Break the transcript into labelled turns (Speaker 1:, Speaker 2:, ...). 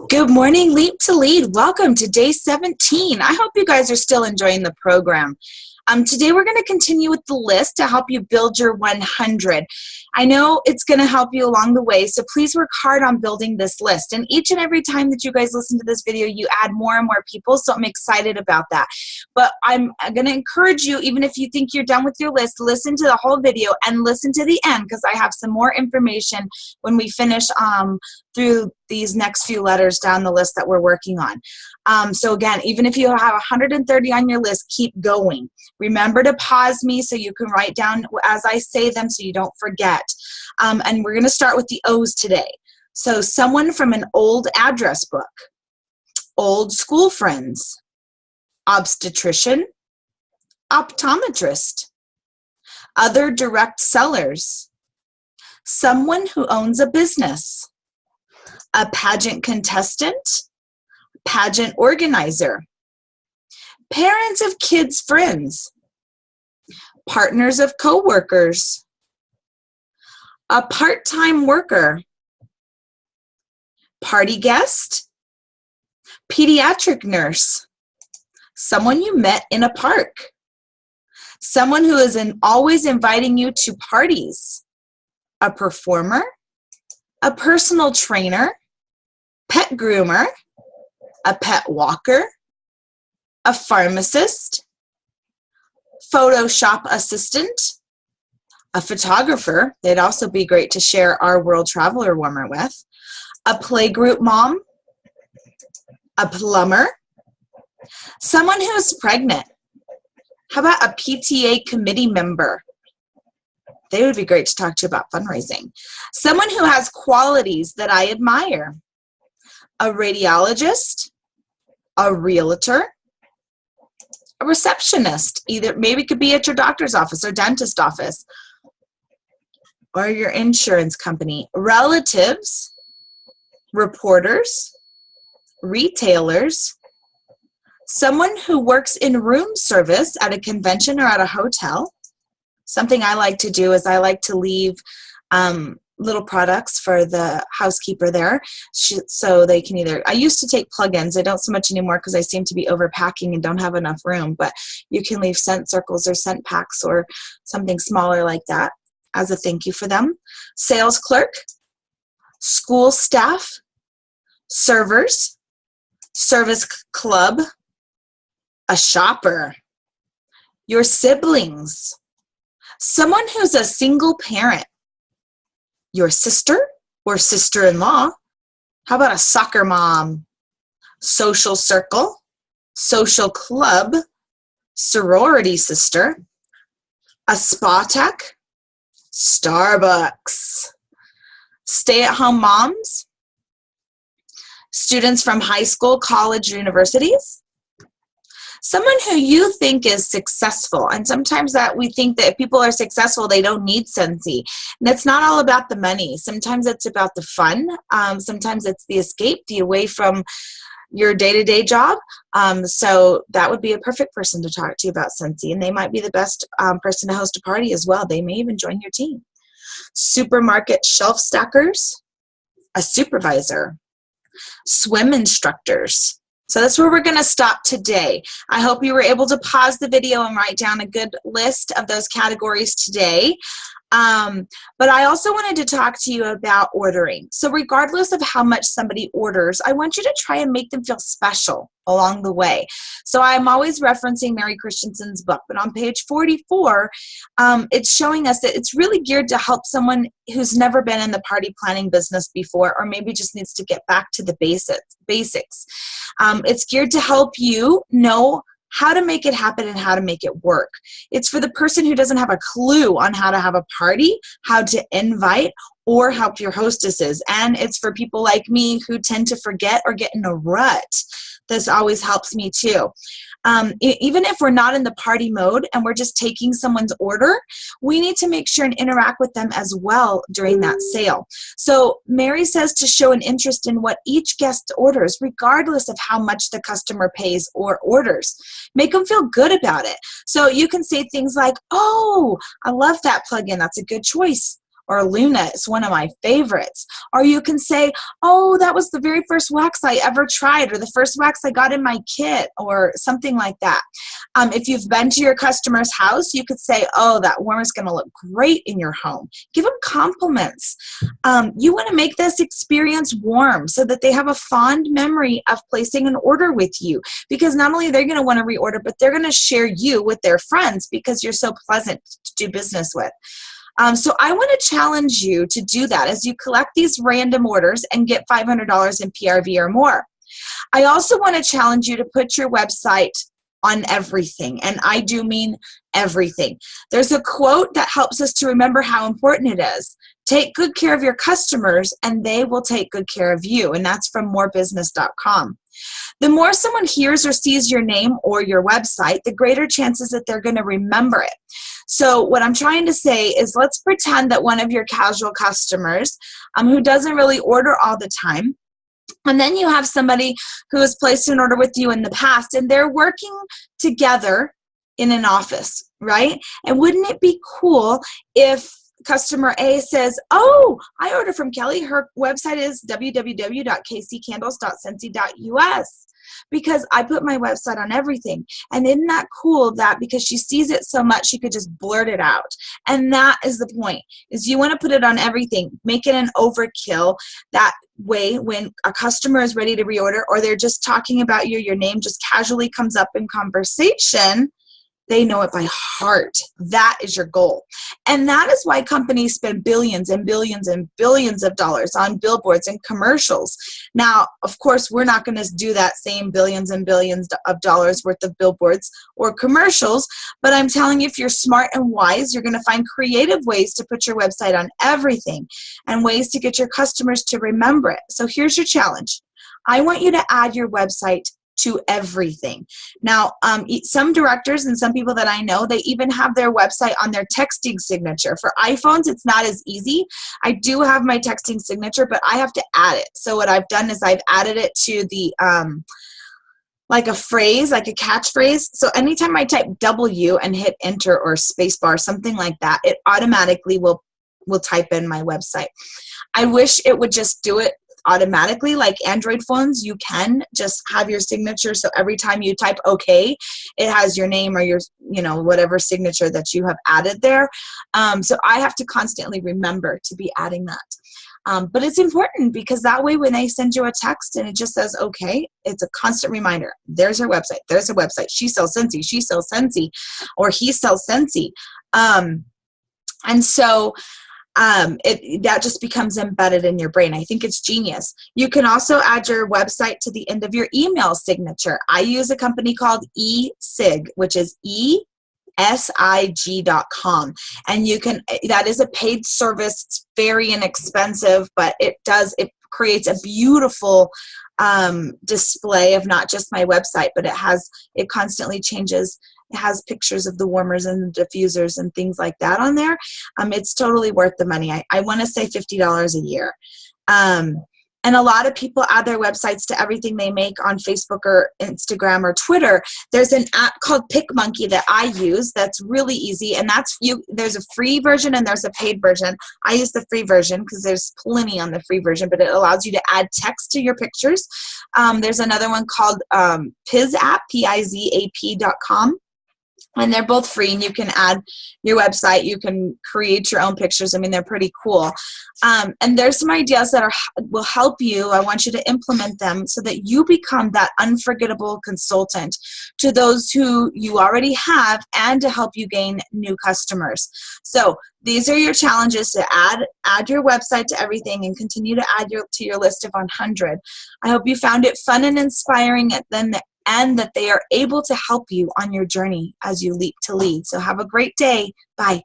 Speaker 1: Good morning, Leap to Lead. Welcome to day 17. I hope you guys are still enjoying the program. Today we're going to continue with the list to help you build your 100. I know it's going to help you along the way, so please work hard on building this list. And each and every time that you guys listen to this video, you add more and more people, so I'm excited about that. But I'm going to encourage you, even if you think you're done with your list, listen to the whole video and listen to the end, because I have some more information when we finish through these next few letters down the list that we're working on. So again, even if you have 130 on your list, keep going. Remember to pause me so you can write down as I say them so you don't forget. And we're going to start with the O's today. So someone from an old address book, old school friends, obstetrician, optometrist, other direct sellers, someone who owns a business, a pageant contestant, pageant organizer, parents of kids' friends, partners of co-workers, a part-time worker, party guest, pediatric nurse, someone you met in a park, someone who is always inviting you to parties, a performer, a personal trainer, pet groomer, a pet walker, a pharmacist, Photoshop assistant, a photographer. They'd also be great to share our World Traveler Warmer with, a playgroup mom, a plumber, someone who is pregnant. How about a PTA committee member? They would be great to talk to about fundraising. Someone who has qualities that I admire. A radiologist, a realtor, a receptionist, maybe it could be at your doctor's office or dentist office, or your insurance company, relatives, reporters, retailers, someone who works in room service at a convention or at a hotel. Something I like to do is I like to leave little products for the housekeeper there, so they can I used to take plugins. I don't so much anymore because I seem to be overpacking and don't have enough room, but you can leave scent circles or scent packs or something smaller like that as a thank you for them. Sales clerk, school staff, servers, service club, a shopper, your siblings, someone who's a single parent, your sister or sister-in-law. How about a soccer mom, social circle, social club, sorority sister, a spa tech, Starbucks, stay-at-home moms, students from high school, college, or universities, someone who you think is successful. And sometimes that we think that if people are successful, they don't need Scentsy. And it's not all about the money. Sometimes it's about the fun. Sometimes it's the escape, the away from your day-to-day job. So that would be a perfect person to talk to about Scentsy. And they might be the best person to host a party as well. They may even join your team. Supermarket shelf stackers, a supervisor, swim instructors. So that's where we're going to stop today. I hope you were able to pause the video and write down a good list of those categories today. But I also wanted to talk to you about ordering. So regardless of how much somebody orders, I want you to try and make them feel special along the way. So I'm always referencing Mary Christensen's book, but on page 44, it's showing us that it's really geared to help someone who's never been in the party planning business before, or maybe just needs to get back to the basics. It's geared to help you know how to make it happen and how to make it work. It's for the person who doesn't have a clue on how to have a party, how to invite, or help your hostesses. And it's for people like me who tend to forget or get in a rut. This always helps me too. Even if we're not in the party mode and we're just taking someone's order, we need to make sure and interact with them as well during that sale. So Mary says to show an interest in what each guest orders, regardless of how much the customer pays or orders. Make them feel good about it. So you can say things like, oh, I love that plugin. That's a good choice. or Luna is one of my favorites. Or you can say, oh, that was the very first wax I ever tried, or the first wax I got in my kit, or something like that. If you've been to your customer's house, you could say, oh, that warmer is going to look great in your home. Give them compliments. You want to make this experience warm so that they have a fond memory of placing an order with you, because not only they're going to want to reorder, but they're going to share you with their friends because you're so pleasant to do business with. So I want to challenge you to do that as you collect these random orders and get $500 in PRV or more. I also want to challenge you to put your website on everything, and I do mean everything. There's a quote that helps us to remember how important it is. Take good care of your customers and they will take good care of you, and that's from morebusiness.com. The more someone hears or sees your name or your website, the greater chances that they're going to remember it. So what I'm trying to say is, let's pretend that one of your casual customers who doesn't really order all the time, and then you have somebody who has placed an order with you in the past, and they're working together in an office, right? And wouldn't it be cool if customer A says, oh, I ordered from Kelly. Her website is www.kccandles.scentsy.us, because I put my website on everything. And isn't that cool that because she sees it so much, she could just blurt it out? And that is the point, is you want to put it on everything. Make it an overkill. That way, when a customer is ready to reorder, or they're just talking about you, your name just casually comes up in conversation, they know it by heart. That is your goal. And that is why companies spend billions and billions and billions of dollars on billboards and commercials. Now, of course, we're not going to do that same billions and billions of dollars worth of billboards or commercials, but I'm telling you, if you're smart and wise, you're going to find creative ways to put your website on everything and ways to get your customers to remember it. So here's your challenge. I want you to add your website to everything. Now, some directors and some people that I know, they even have their website on their texting signature. For iPhones, it's not as easy. I do have my texting signature, but I have to add it. So what I've done is I've added it to the, like a phrase, like a catchphrase. So anytime I type W and hit enter or spacebar, something like that, it automatically will type in my website. I wish it would just do it automatically. Like Android phones, you can just have your signature, so every time you type OK, it has your name or your, whatever signature that you have added there. So I have to constantly remember to be adding that. But it's important, because that way when they send you a text and it just says OK, it's a constant reminder. There's her website. There's her website. She sells Scentsy. She sells Scentsy, or he sells Scentsy. And so that just becomes embedded in your brain. I think it's genius. You can also add your website to the end of your email signature. I use a company called eSig, which is ESIG.com. And that is a paid service. It's very inexpensive, but it creates a beautiful display of not just my website, but it constantly changes. It has pictures of the warmers and the diffusers and things like that on there. It's totally worth the money. I want to say $50 a year. And a lot of people add their websites to everything they make on Facebook or Instagram or Twitter. There's an app called PicMonkey that I use that's really easy, and there's a free version and there's a paid version. I use the free version because there's plenty on the free version, but it allows you to add text to your pictures. There's another one called PizApp, PIZAP.com. And they're both free, and you can add your website. You can create your own pictures. I mean, they're pretty cool. And there's some ideas that will help you. I want you to implement them so that you become that unforgettable consultant to those who you already have, and to help you gain new customers. So these are your challenges: to add your website to everything and continue to add to your list of 100. I hope you found it fun and inspiring, and that they are able to help you on your journey as you leap to lead. So have a great day. Bye.